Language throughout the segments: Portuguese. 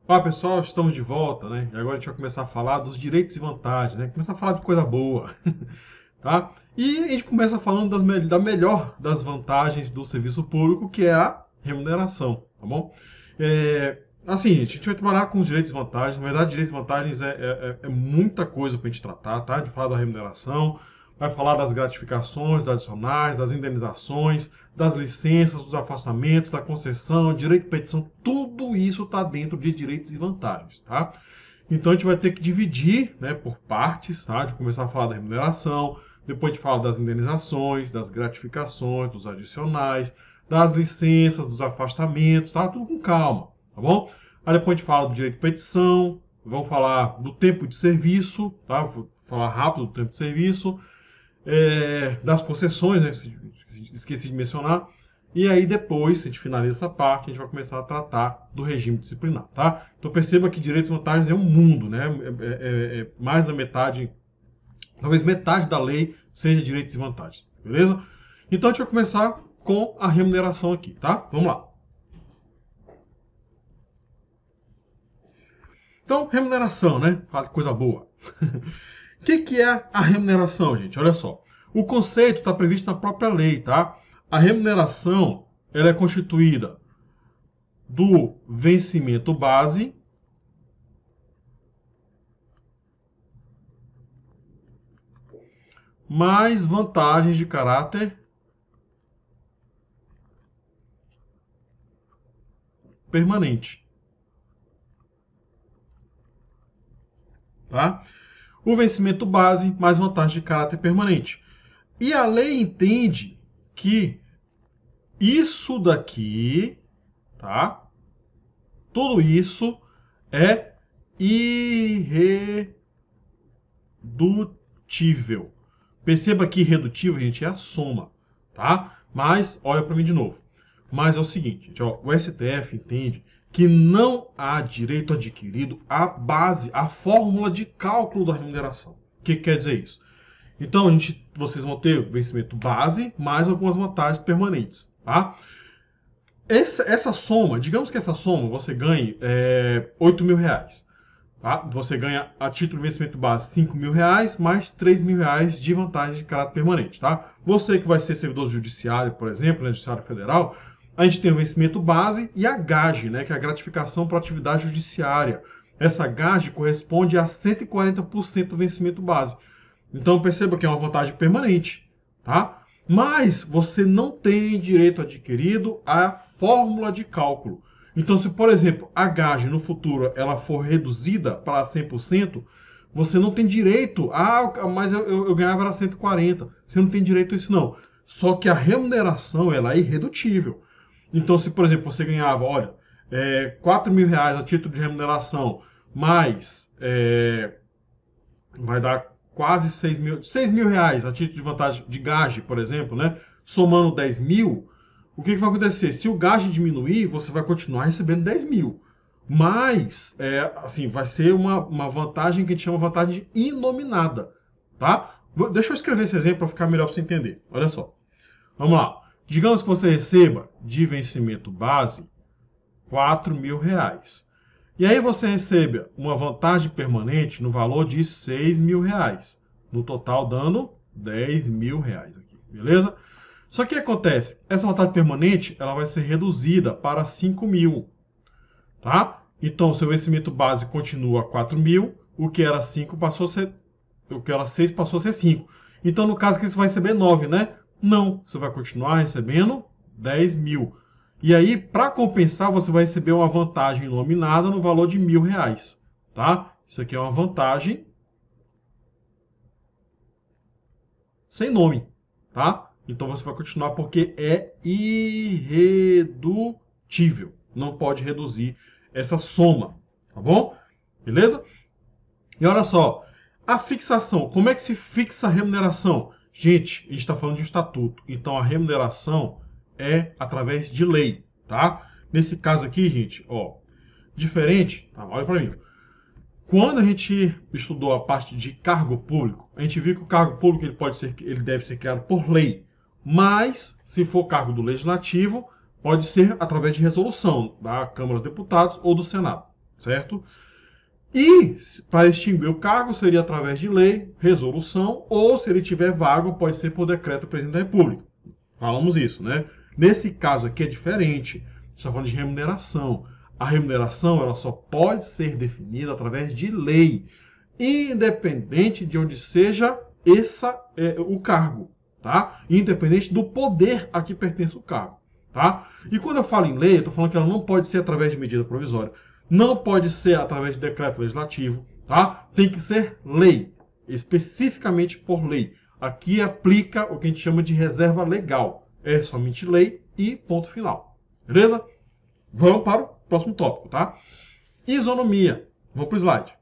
Olá pessoal, estamos de volta, né? E agora a gente vai começar a falar dos direitos e vantagens, né? Começar a falar de coisa boa, tá? E a gente começa falando da melhor das vantagens do serviço público, que é a remuneração, tá bom? Assim, a gente vai trabalhar com os direitos e vantagens. Na verdade, direitos e vantagens é muita coisa para a gente tratar, tá? A gente fala da remuneração, vai falar das gratificações, das adicionais, das indenizações, das licenças, dos afastamentos, da concessão, direito de petição, tudo isso está dentro de direitos e vantagens, tá? Então a gente vai ter que dividir, né, por partes, tá? De começar a falar da remuneração, depois a gente fala das indenizações, das gratificações, dos adicionais, das licenças, dos afastamentos, tá? Tudo com calma, tá bom? Aí depois a gente fala do direito de petição, vamos falar do tempo de serviço, tá? Vou falar rápido do tempo de serviço, das concessões, né? Esqueci de mencionar. E aí depois, se a gente finaliza essa parte, a gente vai começar a tratar do regime disciplinar, tá? Então perceba que direitos e vantagens é um mundo, né? Mais da metade, talvez metade da lei seja direitos e vantagens, beleza? Então a gente vai começar com a remuneração aqui, tá? Vamos lá. Então, remuneração, né? Fala de coisa boa. O que é a remuneração, gente? Olha só. O conceito está previsto na própria lei, tá? A remuneração ela é constituída do vencimento base mais vantagens de caráter permanente. Tá? O vencimento base mais vantagem de caráter permanente. E a lei entende que isso daqui, tá? Tudo isso é irredutível. Perceba que irredutível, gente, é a soma, tá? Mas, olha para mim de novo. Mas é o seguinte, gente, ó, o STF entende que não há direito adquirido à base, à fórmula de cálculo da remuneração. O que quer dizer isso? Então, vocês vão ter o vencimento base mais algumas vantagens permanentes, tá? Essa soma, digamos que essa soma você ganhe R$8.000, tá? Você ganha a título de vencimento base R$5.000 mais R$3.000 de vantagem de caráter permanente, tá? Você que vai ser servidor judiciário, por exemplo, né, Judiciário Federal, a gente tem o vencimento base e a gage, né, que é a gratificação por atividade judiciária. Essa gage corresponde a 140% do vencimento base. Então perceba que é uma vantagem permanente, tá? Mas você não tem direito adquirido à fórmula de cálculo. Então, se, por exemplo, a gage no futuro ela for reduzida para 100%, você não tem direito. Mas eu ganhava era 140%. Você não tem direito a isso, não. Só que a remuneração ela é irredutível. Então, se, por exemplo, você ganhava, olha, R$4.000 a título de remuneração, mais vai dar quase R$6.000 a título de vantagem de gage, por exemplo, né? Somando 10.000, o que vai acontecer? Se o gage diminuir, você vai continuar recebendo 10.000. Mas, assim, vai ser uma vantagem que a gente chama de vantagem inominada, tá? Deixa eu escrever esse exemplo para ficar melhor para você entender. Olha só. Vamos lá. Digamos que você receba de vencimento base R$4.000. E aí você recebe uma vantagem permanente no valor de R$6.000. No total dando R$10.000 aqui, beleza? Só que o que acontece? Essa vantagem permanente ela vai ser reduzida para 5.000, tá? Então, seu vencimento base continua 4.000, o que era 5 passou a ser, o que era 6 passou a ser 5. Então, no caso que você vai receber 9, né? Não, você vai continuar recebendo 10.000. E aí, para compensar, você vai receber uma vantagem nominada no valor de R$1.000, tá? Isso aqui é uma vantagem sem nome, tá? Então você vai continuar porque é irredutível. Não pode reduzir essa soma, tá bom? Beleza? E olha só, a fixação. Como é que se fixa a remuneração? Gente, a gente está falando de um estatuto. Então a remuneração é através de lei, tá? Nesse caso aqui, gente, ó, diferente, tá? Olha para mim. Quando a gente estudou a parte de cargo público, a gente viu que o cargo público ele deve ser criado por lei. Mas, se for cargo do Legislativo, pode ser através de resolução da Câmara dos Deputados ou do Senado, certo? E para extinguir o cargo seria através de lei, resolução, ou se ele tiver vago, pode ser por decreto do presidente da República. Falamos isso, né? Nesse caso aqui é diferente. A gente está falando de remuneração. A remuneração ela só pode ser definida através de lei, independente de onde seja o cargo, tá? Independente do poder a que pertence o cargo, tá? E quando eu falo em lei, eu estou falando que ela não pode ser através de medida provisória, não pode ser através de decreto legislativo, tá? Tem que ser lei, especificamente por lei. Aqui aplica o que a gente chama de reserva legal. É somente lei e ponto final. Beleza? Vamos para o próximo tópico, tá? Isonomia. Vamos para o slide.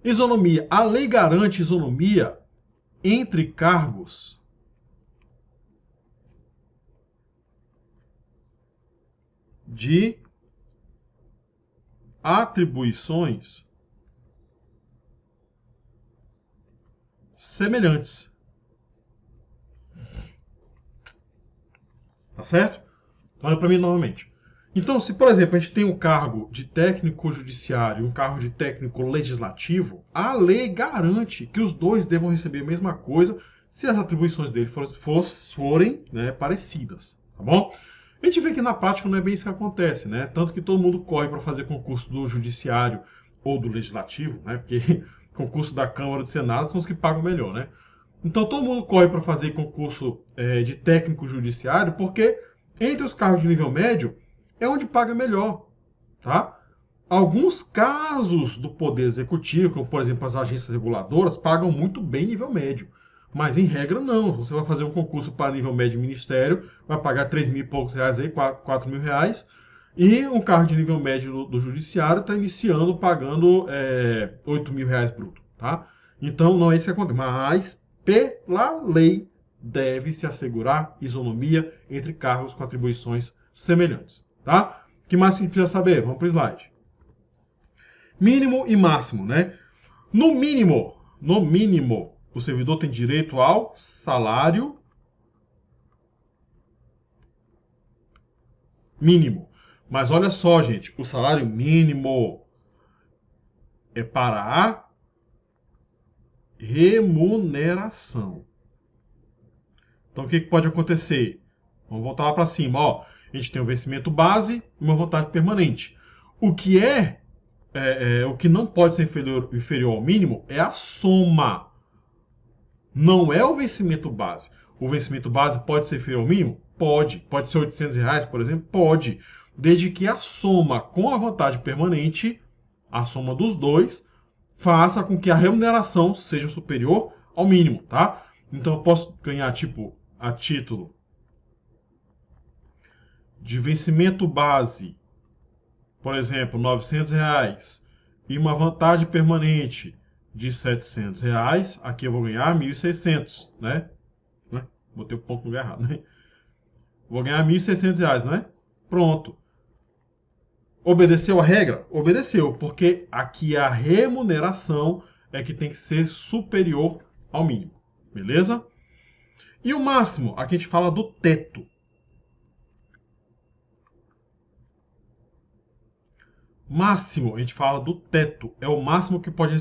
Isonomia. A lei garante isonomia entre cargos de atribuições semelhantes. Tá certo? Olha para mim novamente. Então, se, por exemplo, a gente tem um cargo de técnico judiciário e um cargo de técnico legislativo, a lei garante que os dois devam receber a mesma coisa se as atribuições dele forem, né, parecidas. Tá bom? A gente vê que na prática não é bem isso que acontece, né? Tanto que todo mundo corre para fazer concurso do judiciário ou do legislativo, né? Porque concurso da Câmara ou do Senado são os que pagam melhor, né? Então todo mundo corre para fazer concurso de técnico judiciário porque entre os cargos de nível médio é onde paga melhor, tá? Alguns casos do Poder Executivo, como por exemplo as agências reguladoras, pagam muito bem nível médio. Mas em regra não. Você vai fazer um concurso para nível médio ministério, vai pagar 3 mil e poucos reais aí, 4 mil reais. E um cargo de nível médio do judiciário está iniciando pagando 8 mil reais bruto, tá? Então não é isso que acontece. Mas, pela lei, deve-se assegurar isonomia entre cargos com atribuições semelhantes, tá? O que mais a gente precisa saber? Vamos para o slide. Mínimo e máximo, né? No mínimo, o servidor tem direito ao salário mínimo. Mas olha só, gente, o salário mínimo é para a remuneração. Então, o que pode acontecer? Vamos voltar lá para cima. Ó, a gente tem o vencimento base e uma vantagem permanente. O que o que não pode ser inferior ao mínimo é a soma. Não é o vencimento base. O vencimento base pode ser inferior ao mínimo? Pode. Pode ser 800 reais, por exemplo? Pode. Desde que a soma com a vantagem permanente, a soma dos dois, faça com que a remuneração seja superior ao mínimo, tá? Então eu posso ganhar, tipo, a título de vencimento base, por exemplo, 900 reais, e uma vantagem permanente de 700 reais, aqui eu vou ganhar 1.600, né? Botei o ponto no lugar errado, né? Vou ganhar 1.600 reais, né? Pronto. Obedeceu a regra? Obedeceu, porque aqui a remuneração é que tem que ser superior ao mínimo, beleza? E o máximo, aqui a gente fala do teto. Máximo, a gente fala do teto, é o máximo que pode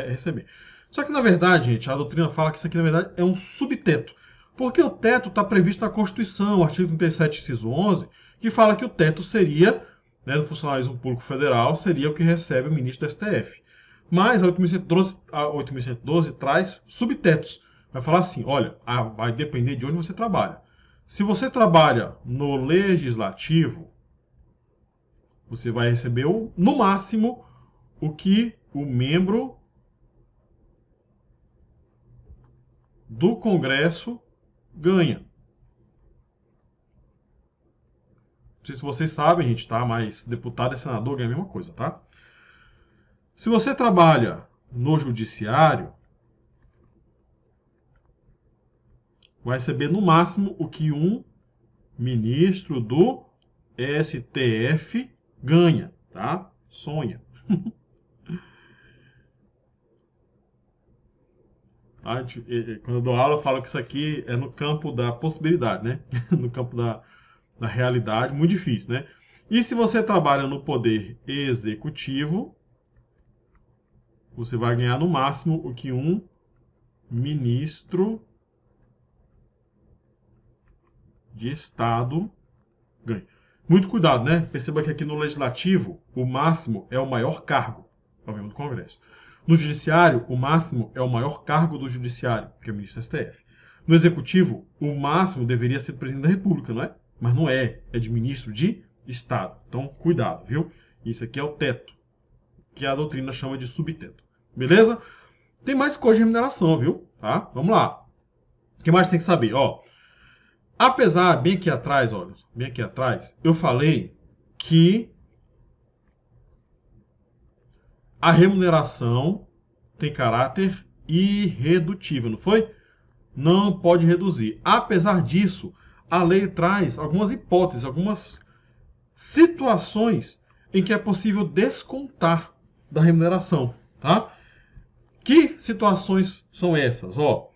receber. Só que, na verdade, gente, a doutrina fala que isso aqui, na verdade, é um subteto. Porque o teto está previsto na Constituição, artigo 37, inciso 11, que fala que o teto seria, né, do funcionalismo público federal, seria o que recebe o ministro do STF. Mas a 8.112 traz subtetos. Vai falar assim, olha, vai depender de onde você trabalha. Se você trabalha no legislativo, você vai receber, no máximo, o que o membro do Congresso ganha. Não sei se vocês sabem, gente, tá? Mas deputado e senador ganham a mesma coisa, tá? Se você trabalha no judiciário, vai receber no máximo o que um ministro do STF ganha, tá? Sonha. Quando eu dou aula, eu falo que isso aqui é no campo da possibilidade, né? No campo da realidade, muito difícil, né? E se você trabalha no poder executivo, você vai ganhar no máximo o que um ministro de Estado ganha. Muito cuidado, né? Perceba que aqui no Legislativo, o máximo é o maior cargo, é o membro do Congresso. No Judiciário, o máximo é o maior cargo do Judiciário, que é o ministro do STF. No Executivo, o máximo deveria ser presidente da República, não é? Mas não é, é de ministro de Estado. Então, cuidado, viu? Isso aqui é o teto, que a doutrina chama de subteto. Beleza? Tem mais coisa de remuneração, viu? Tá? Vamos lá. O que mais tem que saber? Ó, apesar, bem aqui atrás, olha, bem aqui atrás, eu falei que a remuneração tem caráter irredutível, não foi? Não pode reduzir. Apesar disso, a lei traz algumas hipóteses, algumas situações em que é possível descontar da remuneração, tá? Que situações são essas? Ó,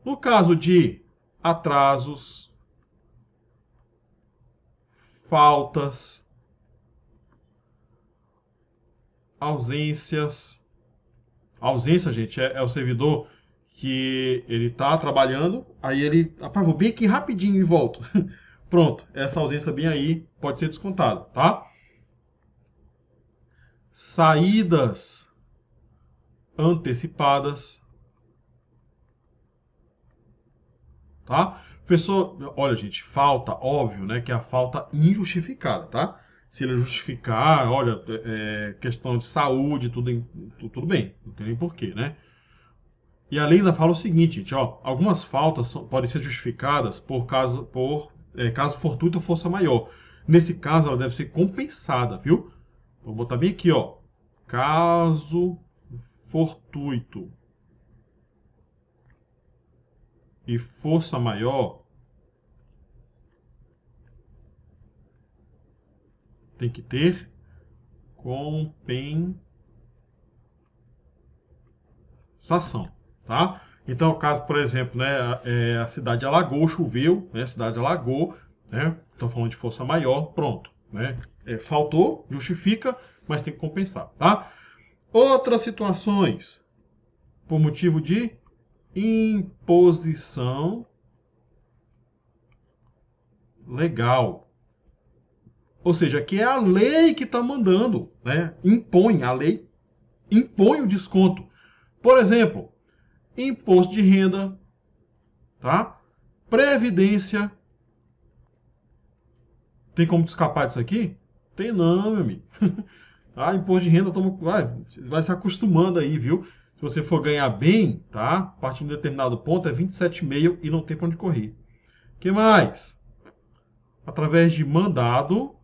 no caso de atrasos, faltas, ausências. Ausência, gente, é o servidor que ele está trabalhando, aí ele, rapaz, vou bem aqui rapidinho e volto. Pronto, essa ausência bem aí pode ser descontada, tá? Saídas antecipadas, tá? Pessoa, olha, gente, falta, óbvio, né, que é a falta injustificada, tá? Se ele justificar, olha, questão de saúde, tudo bem, não tem nem porquê, né? E a lei ainda fala o seguinte, gente, ó, algumas faltas podem ser justificadas por caso fortuito ou força maior. Nesse caso, ela deve ser compensada, viu? Vou botar bem aqui, ó, caso fortuito e força maior, tem que ter compensação, tá? Então, caso, por exemplo, né, a cidade alagou, choveu, né, a cidade alagou, né, estão falando de força maior, pronto, né, faltou, justifica, mas tem que compensar, tá? Outras situações, por motivo de imposição legal. Ou seja, que é a lei que está mandando, né? Impõe, a lei impõe o desconto. Por exemplo, imposto de renda, tá? Previdência. Tem como te escapar disso aqui? Tem não, meu amigo. Tá? Imposto de renda, vai se acostumando aí, viu? Se você for ganhar bem, tá? A partir de um determinado ponto é 27,5 e não tem para onde correr. O que mais? Através de mandado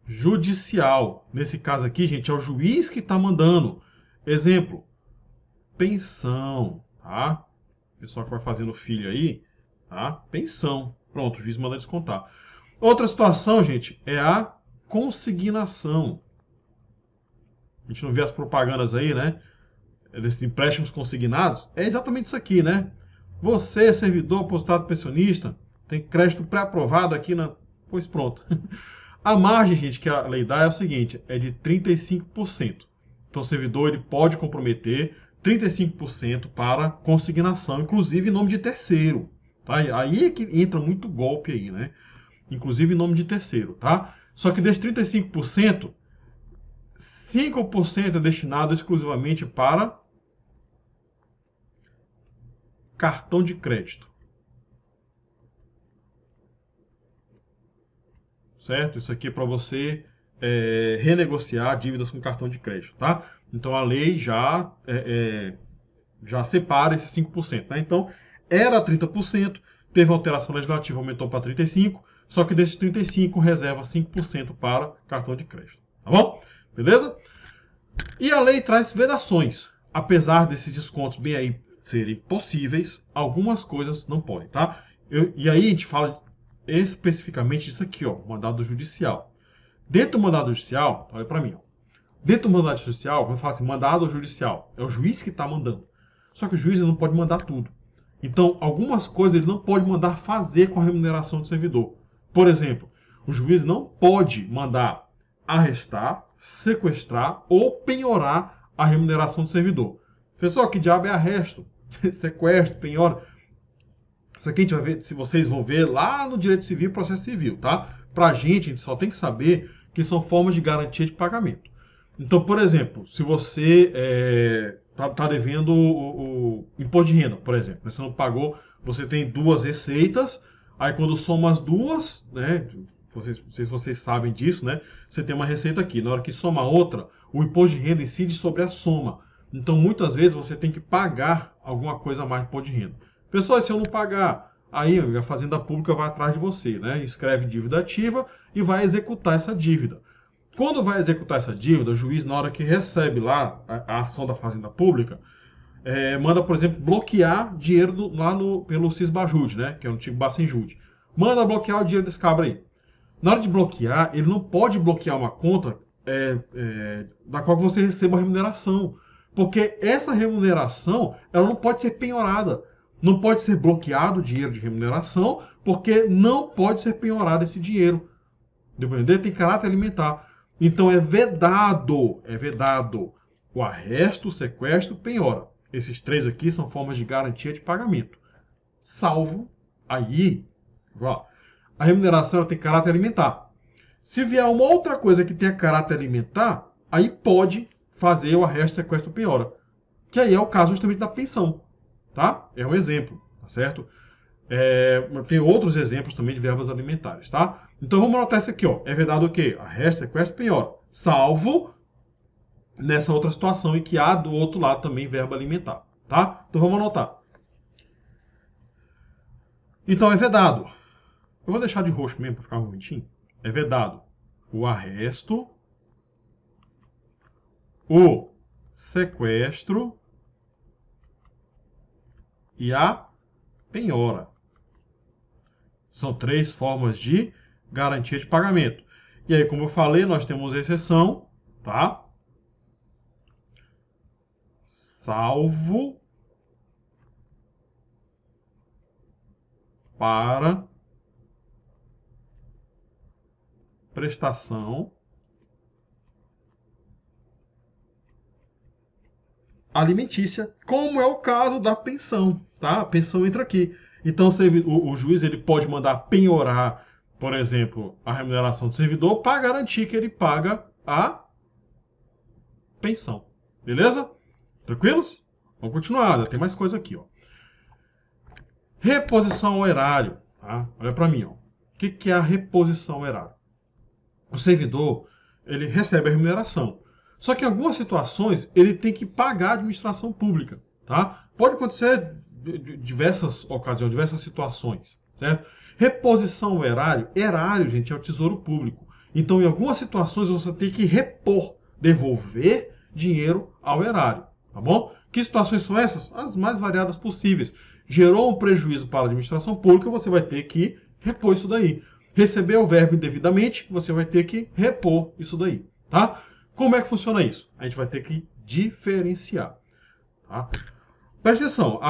judicial. Nesse caso aqui, gente, é o juiz que está mandando. Exemplo, pensão, tá? Pessoal que vai fazendo filho aí, tá? Pensão. Pronto, o juiz manda descontar. Outra situação, gente, é a consignação. A gente não vê as propagandas aí, né? Desses empréstimos consignados. É exatamente isso aqui, né? Você, servidor, aposentado, pensionista, tem crédito pré-aprovado aqui na... Pois pronto. A margem, gente, que a lei dá é o seguinte, é de 35%. Então, o servidor ele pode comprometer 35% para consignação, inclusive em nome de terceiro. Tá? Aí é que entra muito golpe aí, né? Inclusive em nome de terceiro, tá? Só que desses 35%, 5% é destinado exclusivamente para cartão de crédito. Certo? Isso aqui é para você renegociar dívidas com cartão de crédito, tá? Então a lei já separa esses 5%, né? Então era 30%, teve alteração legislativa, aumentou para 35%, só que desses 35% reserva 5% para cartão de crédito, tá bom? Beleza? E a lei traz vedações. Apesar desses descontos bem aí serem possíveis, algumas coisas não podem, tá? E aí a gente fala especificamente disso aqui, ó, mandado judicial. Dentro do mandado judicial, olha para mim, ó. Dentro do mandado judicial, quando eu falo assim, mandado judicial, é o juiz que está mandando. Só que o juiz ele não pode mandar tudo. Então, algumas coisas ele não pode mandar fazer com a remuneração do servidor. Por exemplo, o juiz não pode mandar arrestar, sequestrar ou penhorar a remuneração do servidor. Pessoal, que diabo é arresto, sequestro, penhora? Isso aqui a gente vai ver, se vocês vão ver lá no direito civil e processo civil, tá? Pra gente, a gente só tem que saber que são formas de garantia de pagamento. Então, por exemplo, se você tá devendo o imposto de renda, por exemplo, né? Você não pagou, você tem duas receitas, aí quando soma as duas, né? Não sei se vocês sabem disso, né? Você tem uma receita aqui, na hora que soma a outra, o imposto de renda incide sobre a soma. Então, muitas vezes você tem que pagar alguma coisa a mais de imposto de renda. Pessoal, se eu não pagar, aí a Fazenda Pública vai atrás de você, né? Escreve dívida ativa e vai executar essa dívida. Quando vai executar essa dívida, o juiz, na hora que recebe lá a ação da Fazenda Pública, manda, por exemplo, bloquear dinheiro lá pelo Cisbajude, né? Que é o antigo Bacenjude. Manda bloquear o dinheiro desse cabra aí. Na hora de bloquear, ele não pode bloquear uma conta da qual você receba a remuneração. Porque essa remuneração, ela não pode ser penhorada. Não pode ser bloqueado o dinheiro de remuneração, porque não pode ser penhorado esse dinheiro. Dependendo, tem caráter alimentar. Então é vedado o arresto, o sequestro, penhora. Esses três aqui são formas de garantia de pagamento. Salvo aí, ó, a remuneração ela tem caráter alimentar. Se vier uma outra coisa que tenha caráter alimentar, aí pode fazer o arresto, sequestro, penhora. Que aí é o caso justamente da pensão. Tá? É um exemplo, tá certo? Tem outros exemplos também de verbas alimentares, tá? Então vamos anotar isso aqui, ó. É vedado o quê? Arresto, sequestro, penhora. Salvo nessa outra situação em que há do outro lado também verbo alimentar, tá? Então vamos anotar. Então é vedado. Eu vou deixar de roxo mesmo para ficar um momentinho. É vedado o arresto, o sequestro e a penhora. São três formas de garantia de pagamento. E aí, como eu falei, nós temos exceção, tá? Salvo para prestação alimentícia, como é o caso da pensão, tá? A pensão entra aqui. Então, o juiz ele pode mandar penhorar, por exemplo, a remuneração do servidor para garantir que ele paga a pensão. Beleza? Tranquilos? Vamos continuar, tem mais coisa aqui, ó. Reposição ao erário, tá? Olha para mim, ó. O que é a reposição ao erário? O servidor, ele recebe a remuneração. Só que em algumas situações, ele tem que pagar a administração pública, tá? Pode acontecer de diversas ocasiões, diversas situações, certo? Reposição ao erário. Erário, gente, é o tesouro público. Então, em algumas situações, você tem que repor, devolver dinheiro ao erário, tá bom? Que situações são essas? As mais variadas possíveis. Gerou um prejuízo para a administração pública, você vai ter que repor isso daí. Recebeu o verbo indevidamente, você vai ter que repor isso daí, tá? Como é que funciona isso? A gente vai ter que diferenciar, tá? Presta atenção,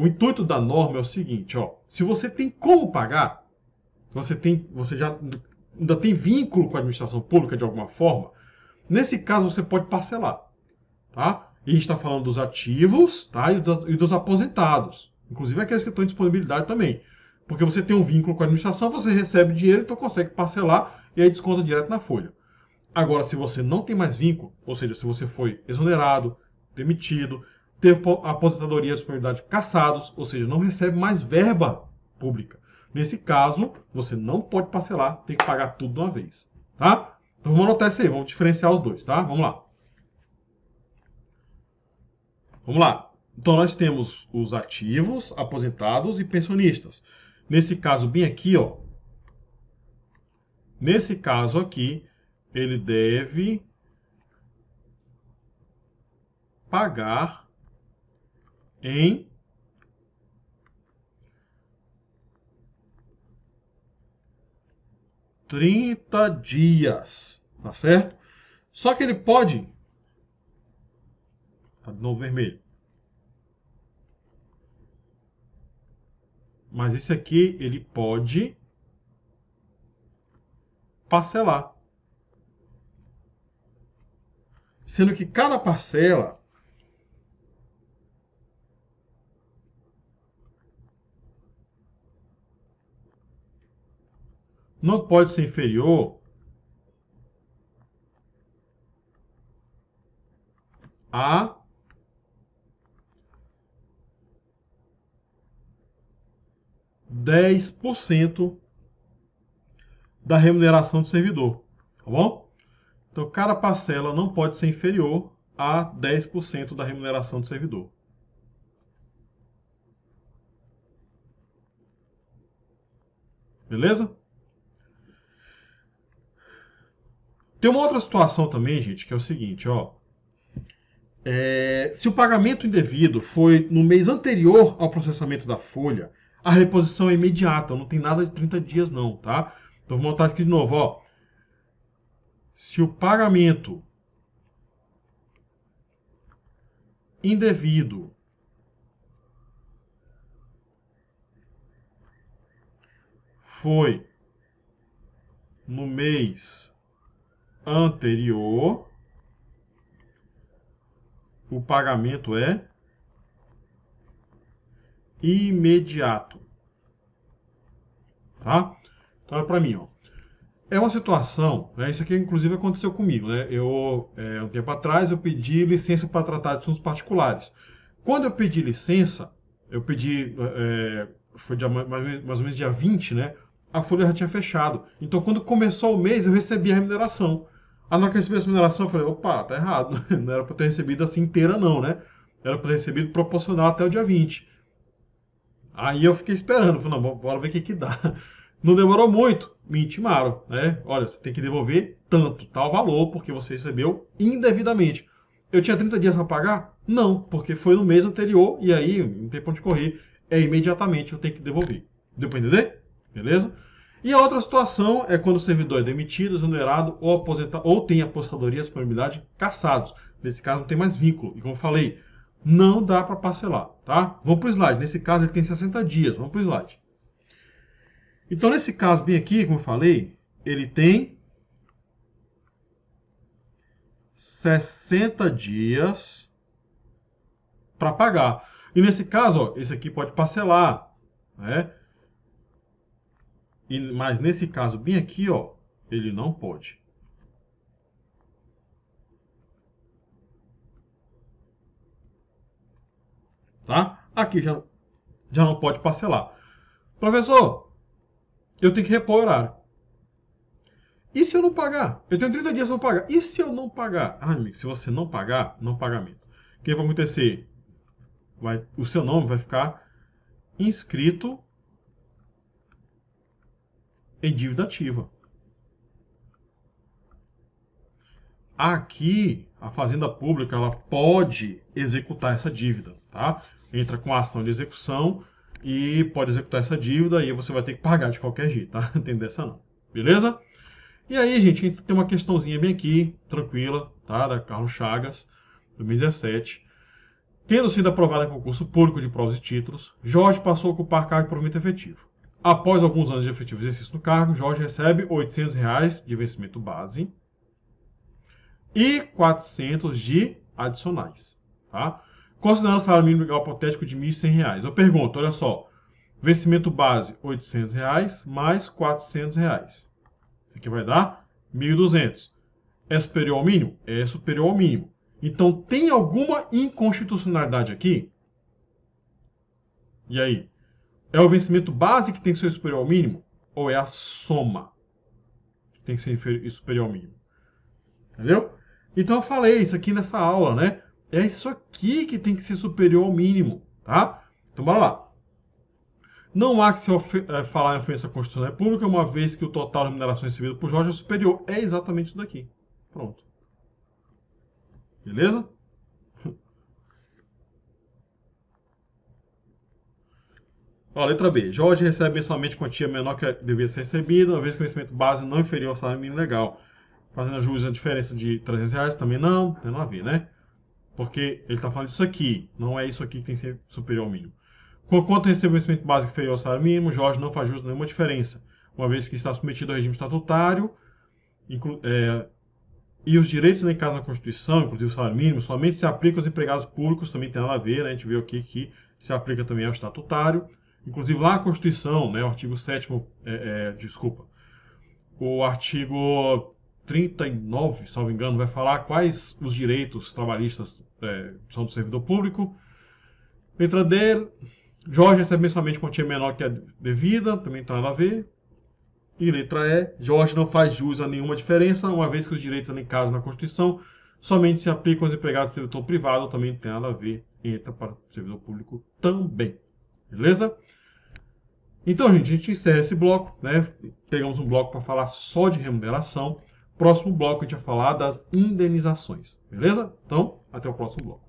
o intuito da norma é o seguinte, ó, se você tem como pagar, você já ainda tem vínculo com a administração pública de alguma forma, nesse caso você pode parcelar, tá? E a gente está falando dos ativos, tá? E dos aposentados, inclusive aqueles que estão em disponibilidade também. Porque você tem um vínculo com a administração, você recebe dinheiro, então consegue parcelar e aí desconta direto na folha. Agora, se você não tem mais vínculo, ou seja, se você foi exonerado, demitido, teve a aposentadoria e a disponibilidade cassados, ou seja, não recebe mais verba pública. Nesse caso, você não pode parcelar, tem que pagar tudo de uma vez, tá? Então vamos anotar isso aí, vamos diferenciar os dois, tá? Vamos lá. Vamos lá. Então nós temos os ativos, aposentados e pensionistas. Nesse caso bem aqui, ó. Nesse caso aqui, ele deve pagar em 30 dias, tá certo? Só que ele pode... Tá de novo vermelho. Mas esse aqui, ele pode parcelar. Sendo que cada parcela não pode ser inferior a 10% da remuneração do servidor, tá bom? Então, cada parcela não pode ser inferior a 10% da remuneração do servidor. Beleza? Tem uma outra situação também, gente, que é o seguinte, ó. Se o pagamento indevido foi no mês anterior ao processamento da folha, a reposição é imediata, não tem nada de 30 dias não, tá? Então, vou montar aqui de novo, ó. Se o pagamento indevido foi no mês anterior, o pagamento é imediato. Tá? Então, olha para mim, ó. É uma situação, né? Isso aqui inclusive aconteceu comigo, né? Um tempo atrás, eu pedi licença para tratar de assuntos particulares. Quando eu pedi licença, foi mais ou menos dia 20, né? A folha já tinha fechado. Então, quando começou o mês, eu recebi a remuneração. Na hora que eu recebi essa remuneração, eu falei, opa, tá errado. Não era para ter recebido assim inteira, não, né? Era para ter recebido proporcional até o dia 20. Aí eu fiquei esperando, falei, não, bora ver o que dá. Não demorou muito, me intimaram, né? Olha, você tem que devolver tanto, tal valor, porque você recebeu indevidamente. Eu tinha 30 dias para pagar? Não, porque foi no mês anterior, e aí não tem pra onde correr, imediatamente eu tenho que devolver. Deu para entender? Beleza? E a outra situação é quando o servidor é demitido, exonerado ou aposentado, ou tem aposentadoria e disponibilidade cassados. Nesse caso não tem mais vínculo. E como eu falei, não dá para parcelar, tá? Vamos para o slide. Nesse caso ele tem 60 dias. Vamos para o slide. Então nesse caso bem aqui, como eu falei, ele tem 60 dias para pagar. E nesse caso, ó, esse aqui pode parcelar, né? Mas nesse caso bem aqui, ó, ele não pode. Tá? Aqui já não pode parcelar. Professor, eu tenho que repor o horário. E se eu não pagar? Eu tenho 30 dias para pagar. E se eu não pagar? Ah, amigo, se você não pagar, não pagamento. O que vai acontecer? O seu nome vai ficar inscrito em dívida ativa. Aqui, a Fazenda Pública ela pode executar essa dívida, tá? Entra com a ação de execução e pode executar essa dívida e você vai ter que pagar de qualquer jeito, tá? Não tem dessa não. Beleza? E aí, gente, tem uma questãozinha bem aqui, tranquila, tá? Da Carlos Chagas, 2017. Tendo sido aprovado em concurso público de provas e títulos, Jorge passou a ocupar cargo de provimento efetivo. Após alguns anos de efetivo exercício no cargo, Jorge recebe R$ 800 de vencimento base e 400 de adicionais. Tá? Considerando o salário mínimo legal hipotético de R$ 1.100. Eu pergunto, olha só, vencimento base R$ 800 mais R$ 400. Isso aqui vai dar 1.200. É superior ao mínimo? É superior ao mínimo. Então, tem alguma inconstitucionalidade aqui? E aí? É o vencimento base que tem que ser superior ao mínimo? Ou é a soma que tem que ser superior ao mínimo? Entendeu? Então, eu falei isso aqui nessa aula, né? É isso aqui que tem que ser superior ao mínimo, tá? Então, bora lá. Não há que se falar em ofensa à Constituição da República, uma vez que o total de remuneração recebida por Jorge é superior. É exatamente isso daqui. Pronto. Beleza? Ó, letra B. Jorge recebe mensalmente quantia menor que devia ser recebida, uma vez que o vencimento base não inferior ao salário mínimo legal. Fazendo jus a diferença de R$ 300 também não, tem nada a ver, né? Porque ele está falando disso aqui, não é isso aqui que tem que ser superior ao mínimo. Conquanto recebe o vencimento básico inferior ao salário mínimo, Jorge não faz jus a nenhuma diferença, uma vez que está submetido ao regime estatutário, e os direitos elencados na Constituição, inclusive o salário mínimo, somente se aplicam aos empregados públicos, também tem nada a ver, né? A gente viu aqui que se aplica também ao estatutário. Inclusive lá na Constituição, né, o artigo 7º, o artigo 39, salvo engano, vai falar quais os direitos trabalhistas são do servidor público. Letra D, Jorge recebe mensalmente quantia menor que a devida, também tem nada a ver. E letra E, Jorge não faz jus a nenhuma diferença, uma vez que os direitos elencados na Constituição somente se aplicam aos empregados do setor privado, também tem nada a ver, entra para o servidor público também. Beleza? Então, gente, a gente encerra esse bloco, né? Pegamos um bloco para falar só de remuneração. Próximo bloco a gente vai falar das indenizações. Beleza? Então, até o próximo bloco.